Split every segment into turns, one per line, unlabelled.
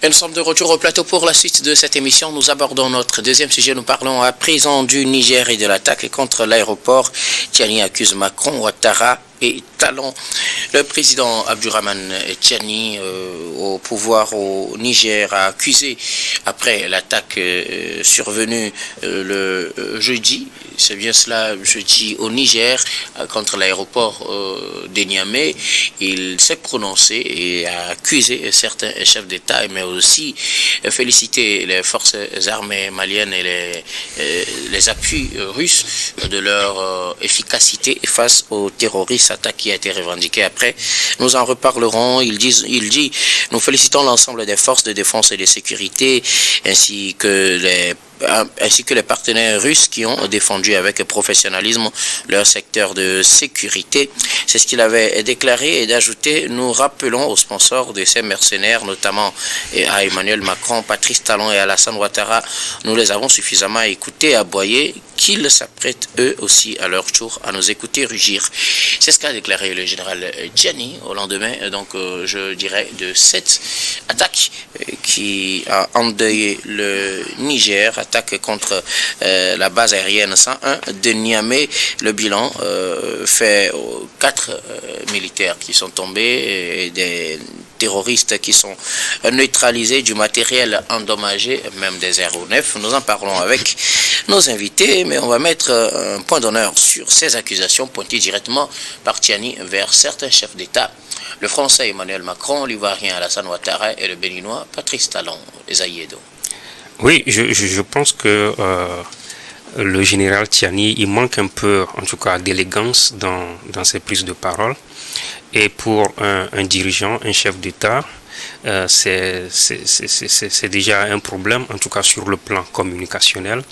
Et nous sommes de retour au plateau pour la suite de cette émission. Nous abordons notre deuxième sujet. Nous parlons à présent du Niger et de l'attaque contre l'aéroport. Tiani accuse Macron, Ouattara et Talon. Le président Abdourahmane Tiani, au pouvoir au Niger, a accusé, après l'attaque survenue le jeudi, c'est bien cela, jeudi au Niger, contre l'aéroport de Niamey, il s'est prononcé et a accusé certains chefs d'État, mais aussi félicité les forces armées maliennes et les appuis russes de leur efficacité face aux terroristes. Attaque qui a été revendiquée après. Nous en reparlerons. Il dit, nous félicitons l'ensemble des forces de défense et de sécurité ainsi que les partenaires russes qui ont défendu avec professionnalisme leur secteur de sécurité. C'est ce qu'il avait déclaré et d'ajouter, nous rappelons aux sponsors de ces mercenaires, notamment à Emmanuel Macron, Patrice Talon et Alassane Ouattara, nous les avons suffisamment écoutés, aboyés, qu'ils s'apprêtent eux aussi à leur tour à nous écouter rugir. C'est ce qu'a déclaré le général Tiani au lendemain, donc je dirais, de cette attaque qui a endeuillé le Niger, attaque contre la base aérienne 101 de Niamey. Le bilan fait 4 militaires qui sont tombés et des terroristes qui sont neutralisés, du matériel endommagé, même des aéronefs. Nous en parlons avec nos invités, mais on va mettre un point d'honneur sur ces accusations pointées directement par Tiani vers certains chefs d'État. Le Français Emmanuel Macron, l'Ivoirien Alassane Ouattara et le Béninois Patrice Talon, les Aïedo.
Oui, je pense que le général Tiani, il manque un peu, en tout cas, d'élégance dans ses prises de parole. Et pour un dirigeant, un chef d'État, c'est déjà un problème, en tout cas sur le plan communicationnel,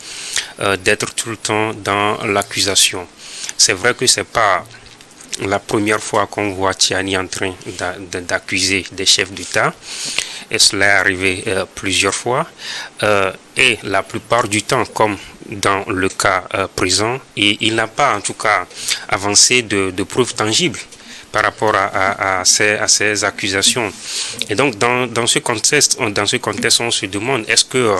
d'être tout le temps dans l'accusation. C'est vrai que c'est pas la première fois qu'on voit Tiani en train d'accuser des chefs d'État, et cela est arrivé plusieurs fois, et la plupart du temps, comme dans le cas présent, il n'a pas en tout cas avancé de preuves tangibles par rapport à ces accusations. Et donc dans ce contexte, on se demande, est-ce que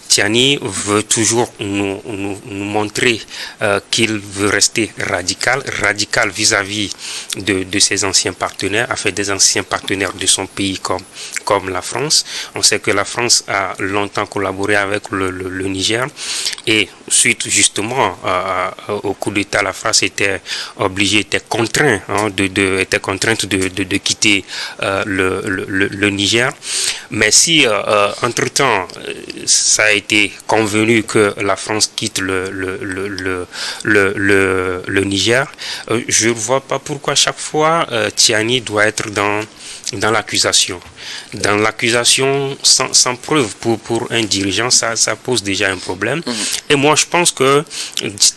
Tiani veut toujours nous montrer qu'il veut rester radical vis-à-vis de ses anciens partenaires, enfin des anciens partenaires de son pays comme la France. On sait que la France a longtemps collaboré avec le Niger, et suite justement au coup d'État, la France était contrainte de quitter le Niger. Mais si entre-temps ça a été convenu que la France quitte le Niger, je ne vois pas pourquoi chaque fois Tiani doit être dans l'accusation. Dans l'accusation sans preuve pour un dirigeant, ça pose déjà un problème. Et moi, je pense que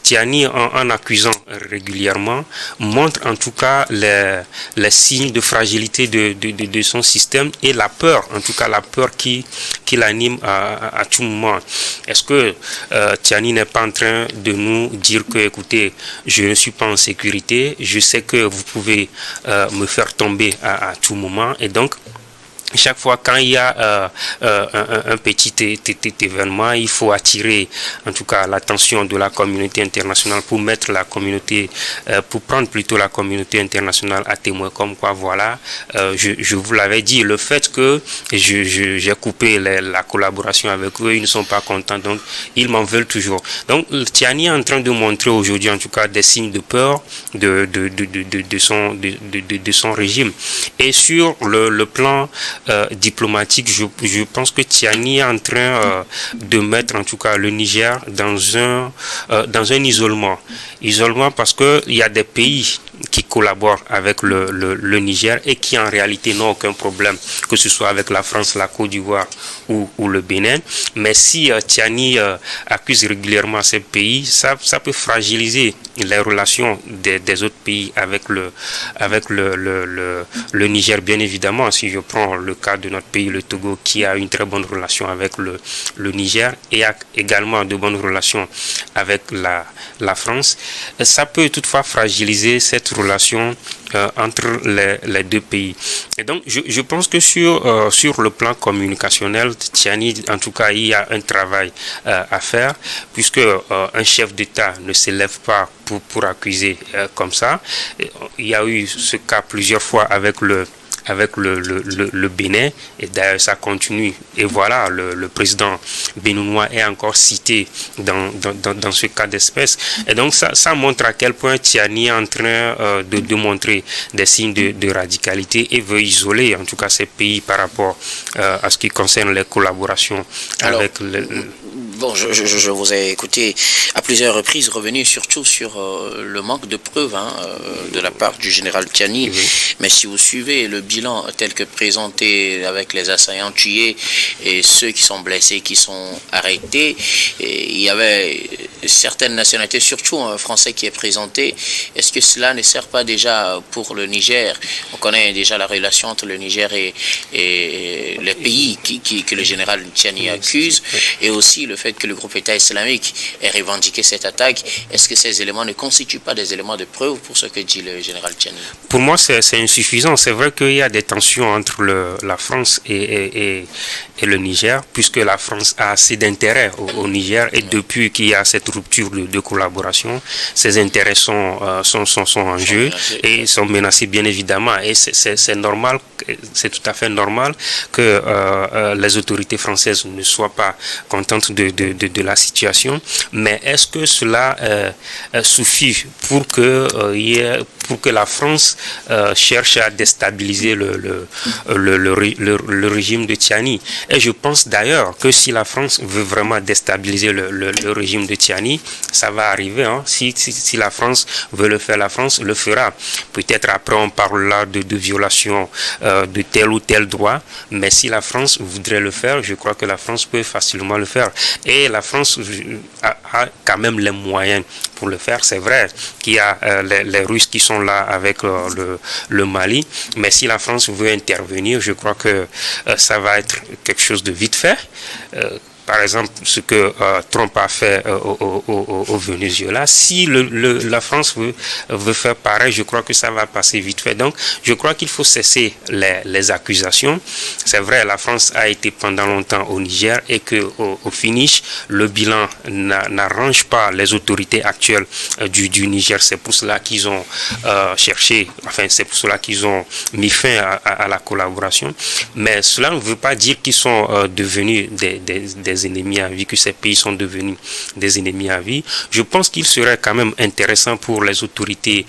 Tiani, en accusant régulièrement, montre en tout cas les signes de fragilité de son système et la peur, en tout cas la peur qui l'anime à tout moment. Est-ce que Tiani n'est pas en train de nous dire que, écoutez, je ne suis pas en sécurité, je sais que vous pouvez me faire tomber à tout moment, et donc chaque fois quand il y a un petit événement, il faut attirer en tout cas l'attention de la communauté internationale pour prendre plutôt la communauté internationale à témoin, comme quoi voilà, je vous l'avais dit, le fait que j'ai coupé la collaboration avec eux, ils ne sont pas contents, donc ils m'en veulent toujours. Donc Tiani est en train de montrer aujourd'hui en tout cas des signes de peur de son régime. Et sur le plan diplomatique, je pense que Tiani est en train de mettre en tout cas le Niger dans un isolement parce que il y a des pays qui collaborent avec le Niger et qui en réalité n'ont aucun problème, que ce soit avec la France, la Côte d'Ivoire ou le Bénin. Mais si Tiani accuse régulièrement ces pays, ça peut fragiliser les relations des autres pays avec le Niger, bien évidemment. Si je prends le cas de notre pays, le Togo, qui a une très bonne relation avec le Niger et a également de bonnes relations avec la France, ça peut toutefois fragiliser cette cette relation entre les deux pays. Et donc, je pense que sur le plan communicationnel, Tiani, en tout cas, il y a un travail à faire, puisque un chef d'État ne s'élève pas pour accuser comme ça. Il y a eu ce cas plusieurs fois avec le Bénin, et d'ailleurs ça continue, et voilà, le président béninois est encore cité dans ce cas d'espèce, et donc ça montre à quel point Tiani est en train de montrer des signes de radicalité et veut isoler en tout cas ces pays par rapport à ce qui concerne les collaborations.
Alors,
avec
bon, je vous ai écouté à plusieurs reprises revenir surtout sur le manque de preuves de la part du général Tiani. Oui. Mais si vous suivez le bilan tel que présenté avec les assaillants tués et ceux qui sont blessés, qui sont arrêtés, et il y avait certaines nationalités, surtout un Français qui est présenté. Est-ce que cela ne sert pas déjà pour le Niger? On connaît déjà la relation entre le Niger et les pays que le général Tiani accuse, et aussi le fait que le groupe État islamique ait revendiqué cette attaque. Est-ce que ces éléments ne constituent pas des éléments de preuve pour ce que dit le général Tiani?
Pour moi, c'est insuffisant. C'est vrai qu'il y a des tensions entre la France et le Niger, puisque la France a assez d'intérêts au Niger, et depuis qu'il y a cette rupture de collaboration, ses intérêts sont en jeu et sont menacés, bien évidemment. Et c'est normal, c'est tout à fait normal que les autorités françaises ne soient pas contentes de la situation. Mais est-ce que cela suffit pour que la France cherche à déstabiliser le régime de Tiani? Et je pense d'ailleurs que si la France veut vraiment déstabiliser le régime de Tiani, ça va arriver. Si la France veut le faire, la France le fera. Peut-être après on parlera de violation de tel ou tel droit, mais si la France voudrait le faire, je crois que la France peut facilement le faire. Et la France a quand même les moyens pour le faire. C'est vrai qu'il y a les Russes qui sont là avec le Mali, mais si la France veut intervenir, je crois que ça va être quelque chose de vite fait. Par exemple, ce que Trump a fait au Venezuela, si la France veut faire pareil, je crois que ça va passer vite fait. Donc, je crois qu'il faut cesser les accusations. C'est vrai, la France a été pendant longtemps au Niger et qu'au finish, le bilan n'arrange pas les autorités actuelles du Niger. C'est pour cela qu'ils ont c'est pour cela qu'ils ont mis fin à la collaboration. Mais cela ne veut pas dire qu'ils sont devenus des ennemis à vie, que ces pays sont devenus des ennemis à vie. Je pense qu'il serait quand même intéressant pour les autorités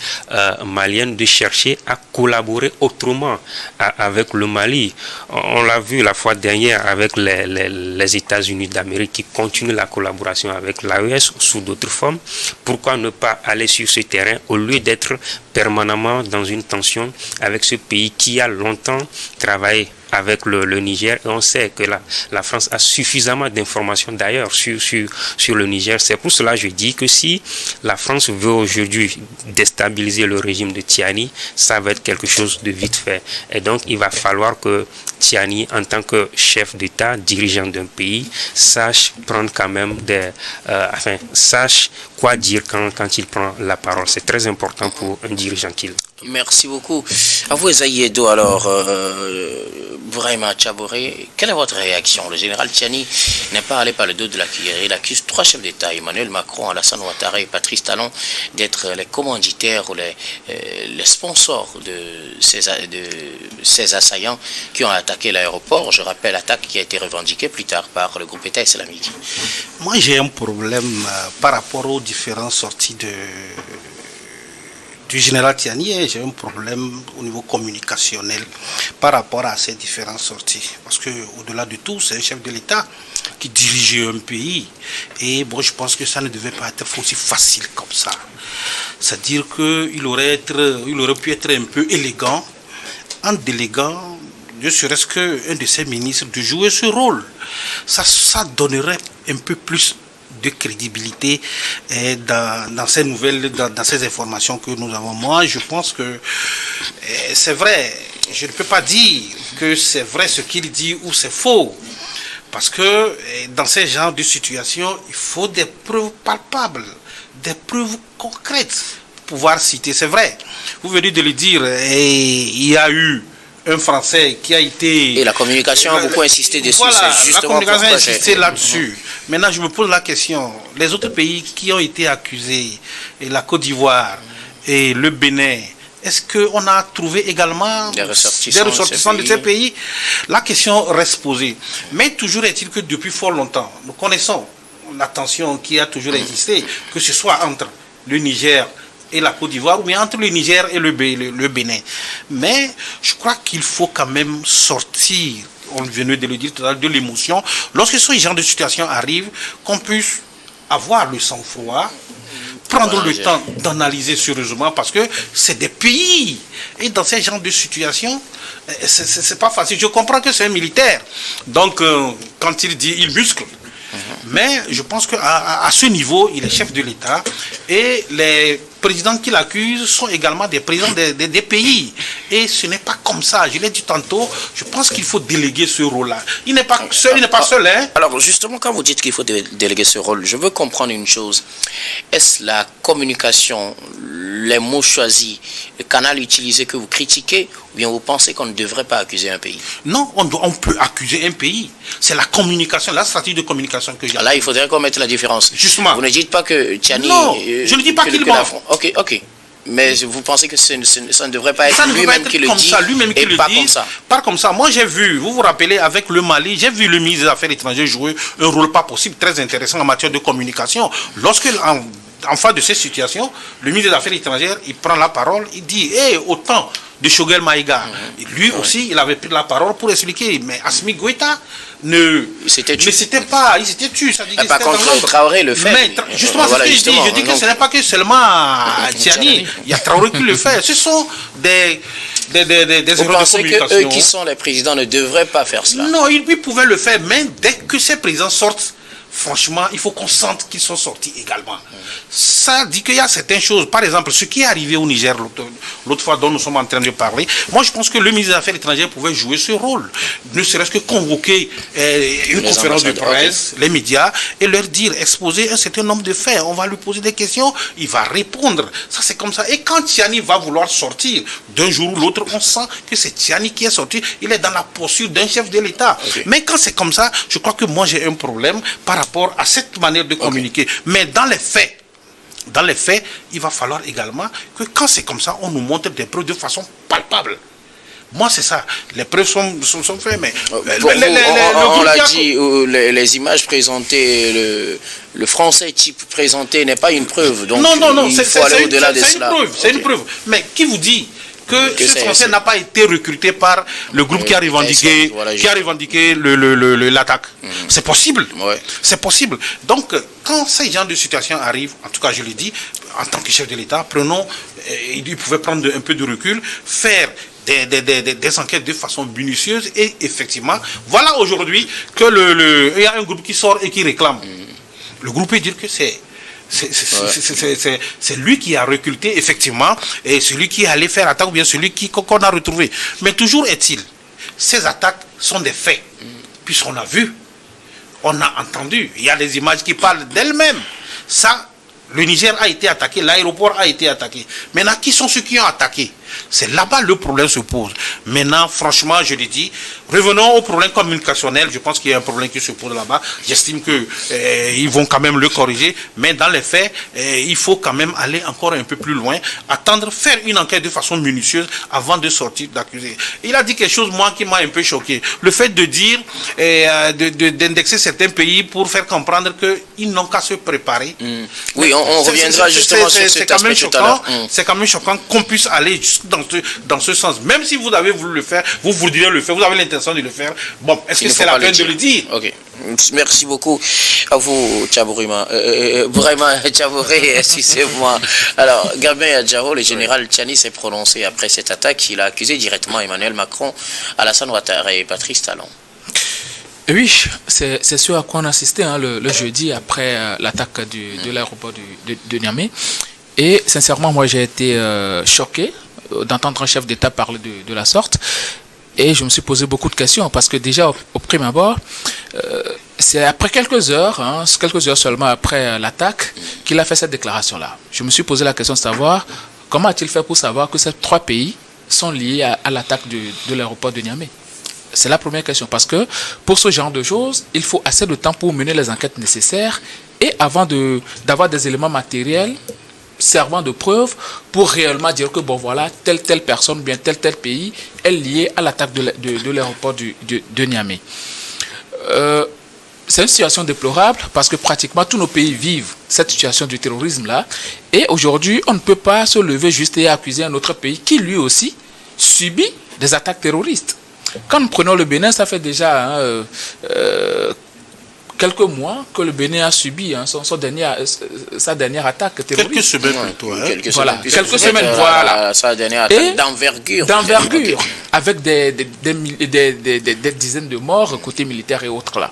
maliennes de chercher à collaborer autrement avec le Mali. On l'a vu la fois dernière avec les États-Unis d'Amérique qui continuent la collaboration avec l'AES sous d'autres formes. Pourquoi ne pas aller sur ce terrain au lieu d'être permanemment dans une tension avec ce pays qui a longtemps travaillé avec le Niger, et on sait que la France a suffisamment d'informations d'ailleurs sur le Niger. C'est pour cela que je dis que si la France veut aujourd'hui déstabiliser le régime de Tiani, ça va être quelque chose de vite fait. Et donc il va falloir que Tiani, en tant que chef d'État, dirigeant d'un pays, sache prendre quand même sache quoi dire quand il prend la parole. C'est très important pour un dirigeant qu'il.
Merci beaucoup. À vous, Esaïe Edo, alors, Bouraima Tchaboré, quelle est votre réaction? Le général Tiani n'est pas allé par le dos de la cuillère. Il accuse trois chefs d'État, Emmanuel Macron, Alassane Ouattara et Patrice Talon, d'être les commanditaires ou les sponsors de ces assaillants qui ont attaqué l'aéroport. Je rappelle l'attaque qui a été revendiquée plus tard par le groupe État islamique.
Moi, j'ai un problème par rapport aux différentes sorties du général Tiani, j'ai un problème au niveau communicationnel par rapport à ces différentes sorties. Parce qu'au-delà de tout, c'est un chef de l'État qui dirigeait un pays. Et bon, je pense que ça ne devait pas être aussi facile comme ça. C'est-à-dire qu'il aurait pu être un peu élégant en déléguant, ne serait-ce qu'un de ses ministres, de jouer ce rôle. Ça donnerait un peu plus de crédibilité dans ces nouvelles, dans ces informations que nous avons. Moi, je pense que c'est vrai. Je ne peux pas dire que c'est vrai ce qu'il dit ou c'est faux. Parce que dans ces genres de situations, il faut des preuves palpables, des preuves concrètes pouvoir citer, c'est vrai. Vous venez de le dire, et il y a eu un Français qui a été...
Et la communication a beaucoup insisté dessus.
Voilà,
c'est
la communication a insisté
j'ai...
là-dessus. Maintenant, je me pose la question. Les autres pays qui ont été accusés, et la Côte d'Ivoire et le Bénin, est-ce qu'on a trouvé également des ressortissants de ces pays? La question reste posée. Mais toujours est-il que depuis fort longtemps, nous connaissons la tension qui a toujours existé, que ce soit entre le Niger et la Côte d'Ivoire, ou bien entre le Niger et le Bénin. Mais je crois qu'il faut quand même sortir, on venait de le dire tout à l'heure, de l'émotion. Lorsque ce genre de situation arrive, qu'on puisse avoir le sang-froid, prendre le temps d'analyser sérieusement, parce que c'est des pays. Et dans ces genres de situations, c'est pas facile. Je comprends que c'est un militaire. Donc, quand il dit, il muscle. Mais je pense qu'à ce niveau, il est chef de l'État et les présidents qui l'accusent sont également des présidents des pays. Et ce n'est pas comme ça. Je l'ai dit tantôt, je pense qu'il faut déléguer ce rôle-là. Il n'est pas seul, hein.
Alors justement, quand vous dites qu'il faut déléguer ce rôle, je veux comprendre une chose. Est-ce la communication, les mots choisis, le canal utilisé que vous critiquez, ou bien vous pensez qu'on ne devrait pas accuser un pays?
Non, on peut accuser un pays. C'est la communication, la stratégie de communication que j'ai.
Là, il faudrait qu'on mette la différence.
Justement.
Vous ne dites pas que Tchani...
Non, je ne dis pas qu'il ment.
Ok. Mais vous pensez que ça ne devrait pas être lui-même qui le dit,
ça, lui-même qui le
pas
dit,
comme ça.
Pas comme ça. Moi, j'ai vu, vous vous rappelez, avec le Mali, j'ai vu le ministre des Affaires étrangères jouer un rôle pas possible, très intéressant en matière de communication. Lorsque, en face de ces situations, le ministre des Affaires étrangères, il prend la parole, il dit, autant de Choguel Maïga. Lui aussi, il avait pris la parole pour expliquer, mais Assimi Goïta il s'était tué. Ça dit
par contre, Traoré le fait.
Mais justement, c'est ce que je dis. Je dis que ce n'est pas que seulement Tchani. Il y a Traoré qui le fait. Ce sont des erreurs de communication.
Vous pensez qu'eux qui sont les présidents ne devraient pas faire cela?
Non, ils pouvaient le faire, mais dès que ces présidents sortent, franchement, il faut qu'on sente qu'ils sont sortis également. Ça dit qu'il y a certaines choses. Par exemple, ce qui est arrivé au Niger l'autre fois dont nous sommes en train de parler, moi je pense que le ministre des Affaires étrangères pouvait jouer ce rôle. Ne serait-ce que convoquer une conférence de presse, les médias, et leur dire, exposer un certain nombre de faits. On va lui poser des questions, il va répondre. Ça c'est comme ça. Et quand Tchani va vouloir sortir, d'un jour ou l'autre, on sent que c'est Tchani qui est sorti. Il est dans la posture d'un chef de l'État. Mais quand c'est comme ça, je crois que moi j'ai un problème par rapport à cette manière de communiquer. Mais dans les faits, il va falloir également que quand c'est comme ça, on nous montre des preuves de façon palpable. Moi, c'est ça. Les preuves sont faites, mais...
on l'a dit, les images présentées, le français type présenté n'est pas une preuve. Donc
non,
il faut aller au-delà de cela.
C'est une preuve. Mais qui vous dit que ce Français n'a pas été recruté par le groupe qui a revendiqué, l'attaque? C'est possible. C'est possible. Donc, quand ces genres de situations arrivent, en tout cas, je le dis, en tant que chef de l'État, il pouvait prendre un peu de recul, faire des enquêtes de façon minutieuse, et effectivement, voilà aujourd'hui que il y a un groupe qui sort et qui réclame. Le groupe peut dire que c'est lui qui a recruté, effectivement, et celui qui est allé faire attaque, ou bien celui qu'on a retrouvé. Mais toujours est-il, ces attaques sont des faits, puisqu'on a vu, on a entendu, il y a des images qui parlent d'elles-mêmes. Ça, le Niger a été attaqué, l'aéroport a été attaqué. Maintenant, qui sont ceux qui ont attaqué? C'est là-bas le problème se pose. Maintenant, franchement, je l'ai dit, revenons au problème communicationnel. Je pense qu'il y a un problème qui se pose là-bas. J'estime qu'ils vont quand même le corriger. Mais dans les faits, il faut quand même aller encore un peu plus loin, attendre, faire une enquête de façon minutieuse avant de sortir d'accuser. Il a dit quelque chose, moi, qui m'a un peu choqué. Le fait de dire, d'indexer certains pays pour faire comprendre qu'ils n'ont qu'à se préparer.
Oui, on reviendra justement sur cet aspect tout à l'heure.
C'est quand même choquant qu'on puisse aller dans ce sens. Même si vous avez voulu le faire, vous voudriez le faire, vous avez l'intention de le faire. Bon, est-ce que c'est la peine de le dire?
Ok. Merci beaucoup à vous, Tchabourima. Vraiment, Tchabouré, excusez-moi. Alors, Gabin Adjaro, le général Tchani s'est prononcé après cette attaque. Il a accusé directement Emmanuel Macron, Alassane Ouattara et Patrice Talon.
Oui, c'est ce à quoi on assistait le jeudi après l'attaque de l'aéroport de Niamey. Et sincèrement, moi j'ai été choqué d'entendre un chef d'État parler de la sorte. Et je me suis posé beaucoup de questions parce que déjà au prime abord, c'est après quelques heures seulement après l'attaque, qu'il a fait cette déclaration-là. Je me suis posé la question de savoir comment a-t-il fait pour savoir que ces 3 pays sont liés à l'attaque de l'aéroport de Niamey. C'est la première question, parce que pour ce genre de choses, il faut assez de temps pour mener les enquêtes nécessaires et avant d'avoir des éléments matériels servant de preuve pour réellement dire que bon voilà, telle personne ou bien tel pays est lié à l'attaque de l'aéroport de Niamey. C'est une situation déplorable parce que pratiquement tous nos pays vivent cette situation du terrorisme-là. Et aujourd'hui, on ne peut pas se lever juste et accuser un autre pays qui lui aussi subit des attaques terroristes. Quand nous prenons le Bénin, ça fait déjà quelques mois que le Bénin a subi sa dernière attaque terroriste.
Quelques semaines plutôt.
Quelques semaines, voilà.
Sa dernière attaque d'envergure.
Avec des dizaines de morts côté militaire et autres là.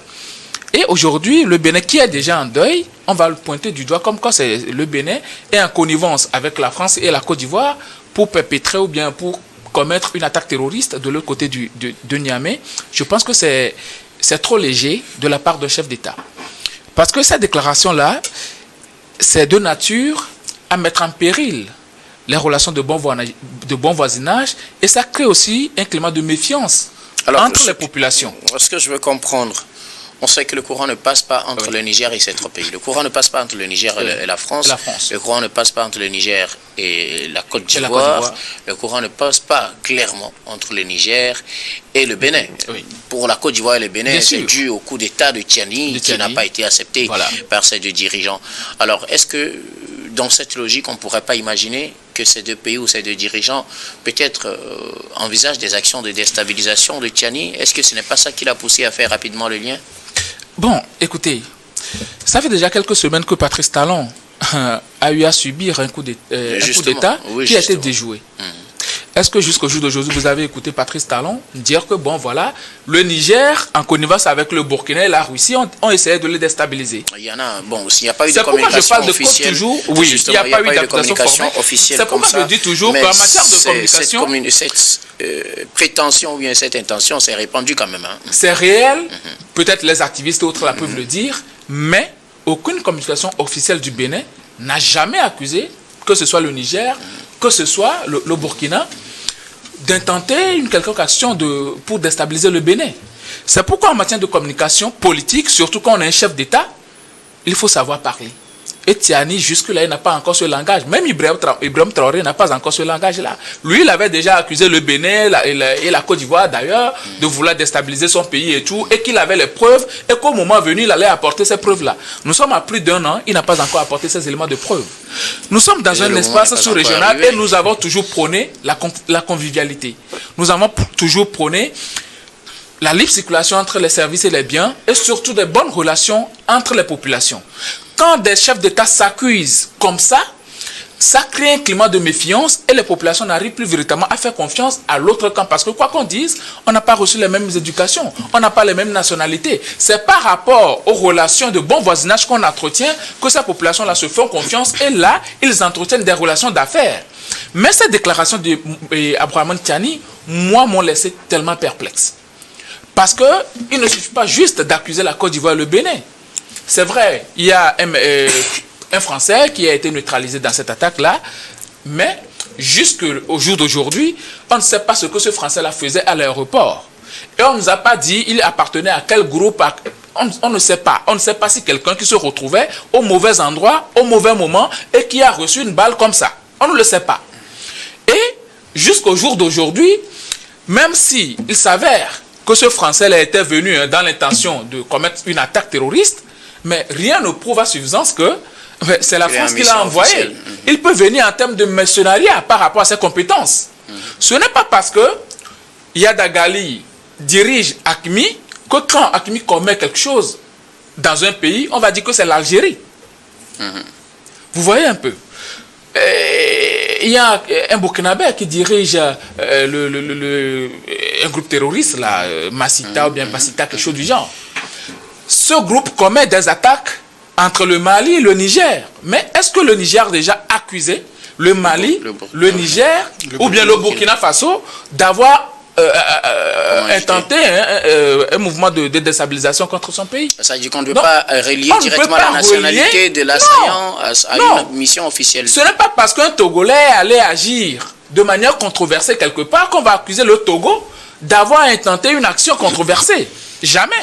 Et aujourd'hui, le Bénin qui est déjà en deuil, on va le pointer du doigt comme quoi le Bénin est en connivence avec la France et la Côte d'Ivoire pour perpétrer ou bien pour commettre une attaque terroriste de l'autre côté de Niamey. Je pense que c'est trop léger de la part d'un chef d'État. Parce que cette déclaration-là, c'est de nature à mettre en péril les relations de bon voisinage et ça crée aussi un climat de méfiance entre les populations.
Ce que je veux comprendre, on sait que le courant ne passe pas entre le Niger et ces 3 pays. Le courant ne passe pas entre le Niger et la France. Le courant ne passe pas entre le Niger et la Côte d'Ivoire. Le courant ne passe pas clairement entre le Niger et le Bénin. Oui. Pour la Côte d'Ivoire et le Bénin, c'est dû au coup d'État de Tiani qui n'a pas été accepté par ces 2 dirigeants. Alors, est-ce que dans cette logique, on ne pourrait pas imaginer que ces 2 pays ou ces 2 dirigeants peut-être envisagent des actions de déstabilisation de Tiani? Est-ce que ce n'est pas ça qui l'a poussé à faire rapidement le lien?
Bon, écoutez, ça fait déjà quelques semaines que Patrice Talon a eu à subir un coup d'État qui a été déjoué. Est-ce que jusqu'au jour d'aujourd'hui, vous avez écouté Patrice Talon dire que, bon, voilà, le Niger, en connivence avec le Burkina et la Russie, ont essayé de les déstabiliser?
Il y en a, bon, s'il n'y a pas eu de communication officielle...
Oui, il n'y a pas eu d'application officielle. C'est pourquoi je dis toujours qu'en matière de communication...
Cette prétention ou bien cette intention s'est répandue quand même.
C'est réel, peut-être les activistes et autres là peuvent le dire, mais aucune communication officielle du Bénin n'a jamais accusé, que ce soit le Niger, que ce soit le Burkina, d'intenter une quelconque action pour déstabiliser le Bénin. C'est pourquoi en matière de communication politique, surtout quand on est un chef d'État, il faut savoir parler. Et Tiani, jusque-là, il n'a pas encore ce langage. Même Ibrahim Traoré n'a pas encore ce langage-là. Lui, il avait déjà accusé le Bénin et la Côte d'Ivoire, d'ailleurs, de vouloir déstabiliser son pays et tout, et qu'il avait les preuves, et qu'au moment venu, il allait apporter ces preuves-là. Nous sommes à plus d'1 an, il n'a pas encore apporté ces éléments de preuve. Nous sommes dans un espace sous-régional et nous avons toujours prôné la convivialité. Nous avons toujours prôné la libre circulation entre les services et les biens et surtout des bonnes relations entre les populations. Quand des chefs d'État s'accusent comme ça crée un climat de méfiance et les populations n'arrivent plus véritablement à faire confiance à l'autre camp. Parce que quoi qu'on dise, on n'a pas reçu les mêmes éducations, on n'a pas les mêmes nationalités. C'est par rapport aux relations de bon voisinage qu'on entretient que ces populations-là se font confiance et là, ils entretiennent des relations d'affaires. Mais cette déclaration d'Abdrahamane Tiani, moi, m'ont laissé tellement perplexe. Parce qu'il ne suffit pas juste d'accuser la Côte d'Ivoire et le Bénin. C'est vrai, il y a un Français qui a été neutralisé dans cette attaque-là, mais jusqu'au jour d'aujourd'hui, on ne sait pas ce que ce Français-là faisait à l'aéroport. Et on ne nous a pas dit il appartenait à quel groupe, on ne sait pas. On ne sait pas si quelqu'un qui se retrouvait au mauvais endroit, au mauvais moment, et qui a reçu une balle comme ça. On ne le sait pas. Et jusqu'au jour d'aujourd'hui, même s'il s'avère que ce Français-là était venu dans l'intention de commettre une attaque terroriste, mais rien ne prouve à suffisance que c'est la France qui l'a envoyé. Il peut venir en termes de mercenariat par rapport à ses compétences. Ce n'est pas parce que Yada Gali dirige AQMI que quand AQMI commet quelque chose dans un pays, on va dire que c'est l'Algérie. Vous voyez un peu. Il y a un Burkinabé qui dirige un groupe terroriste, là, Massita ou bien Bassita, quelque chose du genre. Ce groupe commet des attaques entre le Mali et le Niger. Mais est-ce que le Niger a déjà accusé le Mali, le Niger ou bien le Burkina Faso d'avoir intenter un mouvement de déstabilisation contre son pays.
Ça veut dire qu'on ne peut pas relier directement la nationalité de l'assaillant à une mission officielle.
Ce n'est pas parce qu'un Togolais allait agir de manière controversée quelque part qu'on va accuser le Togo d'avoir intenté une action controversée. Jamais.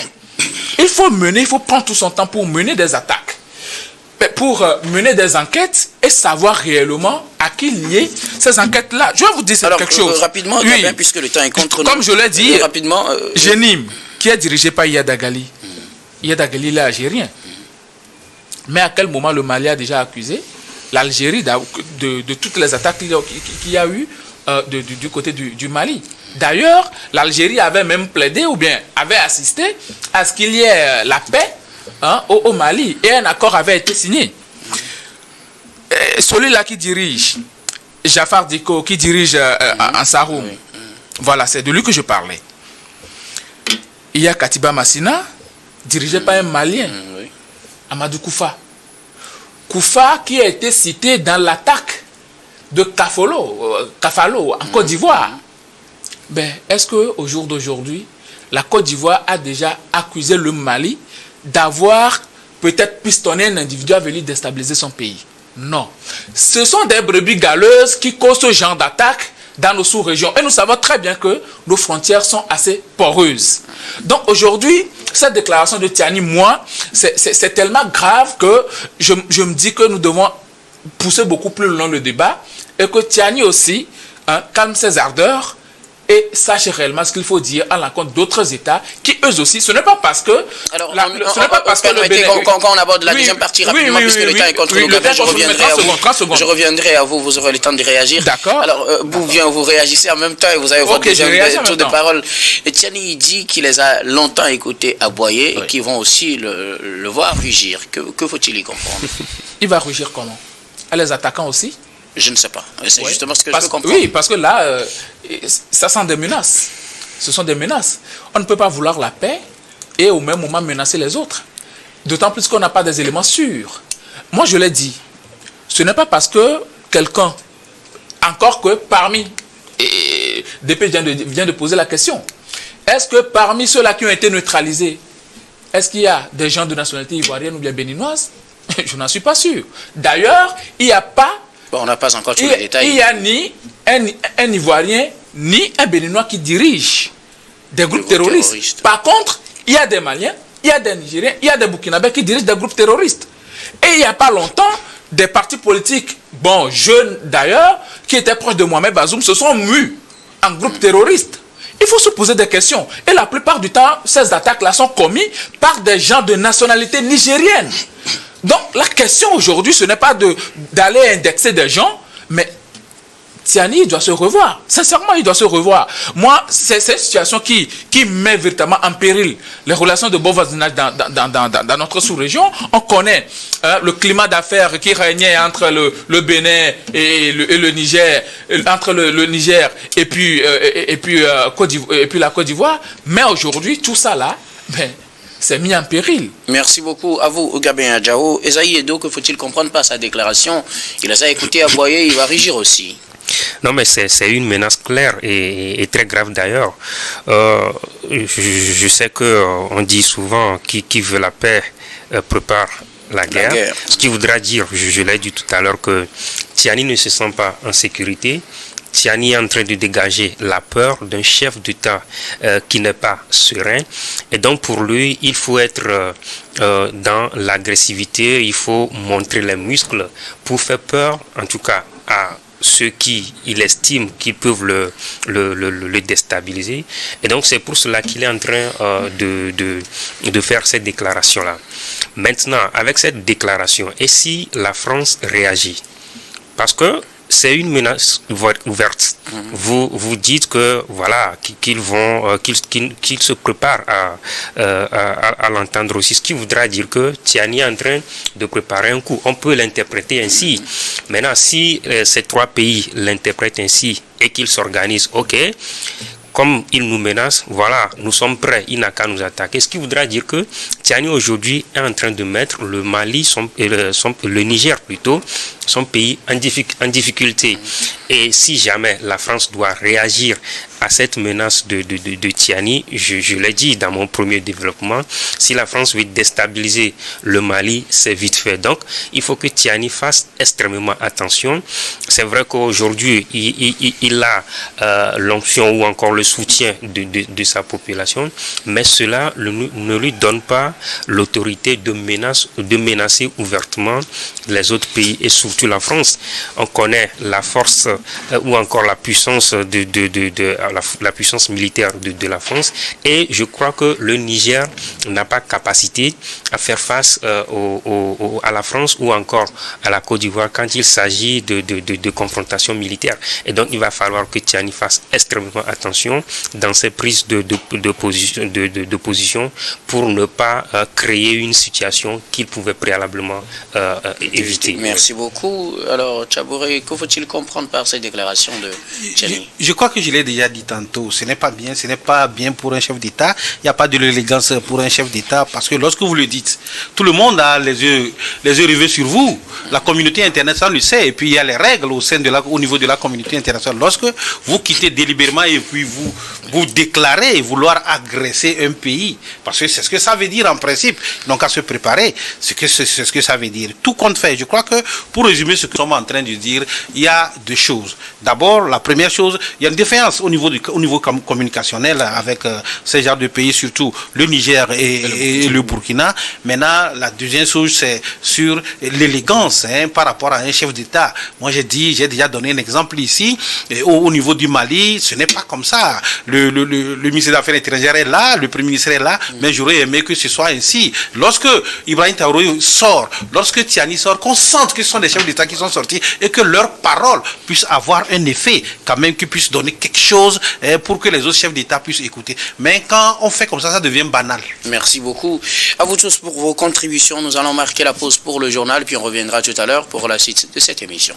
Il faut prendre tout son temps pour mener des attaques, pour mener des enquêtes et savoir réellement à qui lier ces enquêtes-là. Je vais vous dire quelque chose.
Rapidement, oui. Puisque le temps est contre nous.
Comme je l'ai dit,
rapidement,
Jenim, qui est dirigé par Iyad Gali. Iyad Gali, il est algérien. Mais à quel moment le Mali a déjà accusé l'Algérie de toutes les attaques qu'il y a eu du côté du Mali? D'ailleurs, l'Algérie avait même plaidé ou bien avait assisté à ce qu'il y ait la paix au Mali et un accord avait été signé. Celui-là qui dirige, Jafar Diko, qui dirige Ansaroum, voilà, c'est de lui que je parlais. Il y a Katiba Massina, dirigé par un Malien, Amadou Koufa. Koufa qui a été cité dans l'attaque de Kafalo en Côte d'Ivoire. Ben, est-ce qu'au jour d'aujourd'hui, la Côte d'Ivoire a déjà accusé le Mali d'avoir peut-être pistonné un individu à venir déstabiliser son pays? Non. Ce sont des brebis galeuses qui causent ce genre d'attaque dans nos sous-régions. Et nous savons très bien que nos frontières sont assez poreuses. Donc aujourd'hui, cette déclaration de Tiani, moi, c'est tellement grave que je me dis que nous devons pousser beaucoup plus loin le débat et que Tiani aussi calme ses ardeurs et sache réellement ce qu'il faut dire à l'encontre d'autres États qui, eux aussi, ce n'est pas parce que...
Alors, quand on aborde la deuxième partie rapidement, puisque le temps est contre nous, je reviendrai à vous, vous aurez le temps de réagir.
D'accord.
Alors, vous réagissez en même temps et vous avez votre deuxième tour de parole. Et Tiani dit qu'il les a longtemps écoutés aboyer et qu'ils vont aussi le voir rugir. Que faut-il y comprendre?
Il va rugir comment? À les attaquant aussi?
Je ne sais pas. C'est justement ce que je veux comprendre.
Oui, parce que là, ça sent des menaces. Ce sont des menaces. On ne peut pas vouloir la paix et au même moment menacer les autres. D'autant plus qu'on n'a pas des éléments sûrs. Moi, je l'ai dit. Ce n'est pas parce que quelqu'un, encore que parmi, et DP vient de poser la question, est-ce que parmi ceux-là qui ont été neutralisés, est-ce qu'il y a des gens de nationalité ivoirienne ou bien béninoise? Je n'en suis pas sûr. D'ailleurs, il n'y a pas...
Bon, on n'a pas encore tous les détails.
Il n'y a ni un Ivoirien, ni un Béninois qui dirige des groupes terroristes. Par contre, il y a des Maliens, il y a des Nigériens, il y a des Burkinabés qui dirigent des groupes terroristes. Et il n'y a pas longtemps, des partis politiques, bon, jeunes d'ailleurs, qui étaient proches de Mohamed Bazoum, se sont mus en groupes terroristes. Il faut se poser des questions. Et la plupart du temps, ces attaques-là sont commises par des gens de nationalité nigérienne. Donc, la question aujourd'hui, ce n'est pas d'aller indexer des gens, mais Tiani doit se revoir. Sincèrement, il doit se revoir. Moi, c'est cette situation qui met véritablement en péril les relations de bon voisinage dans notre sous-région. On connaît le climat d'affaires qui régnait entre le Bénin et le Niger, entre le Niger et puis la Côte d'Ivoire. Mais aujourd'hui, tout ça là, c'est mis en péril.
Merci beaucoup à vous, Gabin Adjao. Esaïe Edo, que faut-il comprendre par sa déclaration? Il les a écoutés aboyer, il va régir aussi.
Non, mais c'est une menace claire et très grave d'ailleurs. Je sais qu'on dit souvent qui veut la paix prépare la guerre. Ce qui voudra dire, je l'ai dit tout à l'heure, que Tiani ne se sent pas en sécurité. Tiani est en train de dégager la peur d'un chef d'État qui n'est pas serein. Et donc pour lui, il faut être dans l'agressivité, il faut montrer les muscles pour faire peur, en tout cas à ceux qui il estime qu'ils peuvent le déstabiliser. Et donc c'est pour cela qu'il est en train de faire cette déclaration-là. Maintenant, avec cette déclaration, et si la France réagit? Parce que c'est une menace ouverte. Vous dites que voilà qu'ils se préparent à l'entendre aussi, ce qui voudra dire que Tiani est en train de préparer un coup. On peut l'interpréter ainsi. Maintenant, si ces trois pays l'interprètent ainsi et qu'ils s'organisent, ok, comme il nous menace, voilà, nous sommes prêts, il n'a qu'à nous attaquer. Ce qui voudra dire que Tiani aujourd'hui est en train de mettre le Mali, le Niger plutôt, son pays en difficulté. Et si jamais la France doit réagir à cette menace de Tiani, je l'ai dit dans mon premier développement, si la France veut déstabiliser le Mali, c'est vite fait. Donc, il faut que Tiani fasse extrêmement attention. C'est vrai qu'aujourd'hui, il a l'option ou encore le soutien de sa population, mais cela ne lui donne pas l'autorité de menacer ouvertement les autres pays et surtout la France. On connaît la force ou encore la puissance la puissance militaire de la France, et je crois que le Niger n'a pas capacité à faire face à la France ou encore à la Côte d'Ivoire quand il s'agit de confrontation militaire. Et donc il va falloir que Tiani fasse extrêmement attention dans ses prises de position pour ne pas créer une situation qu'il pouvait préalablement éviter.
Merci beaucoup. Alors, Tchabouré, que faut-il comprendre par ces déclarations de Tiani?
Je crois que je l'ai déjà dit tantôt, ce n'est pas bien pour un chef d'État, il n'y a pas de l'élégance pour un chef d'État, parce que lorsque vous le dites, tout le monde a les yeux rivés sur vous, la communauté internationale le sait, et puis il y a les règles au niveau de la communauté internationale. Lorsque vous quittez délibérément et puis vous déclarez vouloir agresser un pays, parce que c'est ce que ça veut dire en principe, donc à se préparer, c'est ce que ça veut dire. Tout compte fait, je crois que pour résumer ce que nous sommes en train de dire, il y a deux choses. D'abord, la première chose, il y a une défiance au niveau communicationnel avec ces genres de pays, surtout le Niger et le Burkina. Maintenant, la deuxième chose, c'est sur l'élégance par rapport à un chef d'État. Moi, j'ai déjà donné un exemple ici, au niveau du Mali, ce n'est pas comme ça. Le ministre des Affaires étrangères est là, le Premier ministre est là, mais j'aurais aimé que ce soit ainsi. Lorsque Ibrahim Traoré sort, lorsque Tiani sort, qu'on sente que ce sont des chefs d'État qui sont sortis et que leurs paroles puissent avoir un effet, quand même, qu'ils puissent donner quelque chose pour que les autres chefs d'État puissent écouter. Mais quand on fait comme ça devient banal.
Merci beaucoup à vous tous pour vos contributions. Nous allons marquer la pause pour le journal, puis on reviendra tout à l'heure pour la suite de cette émission.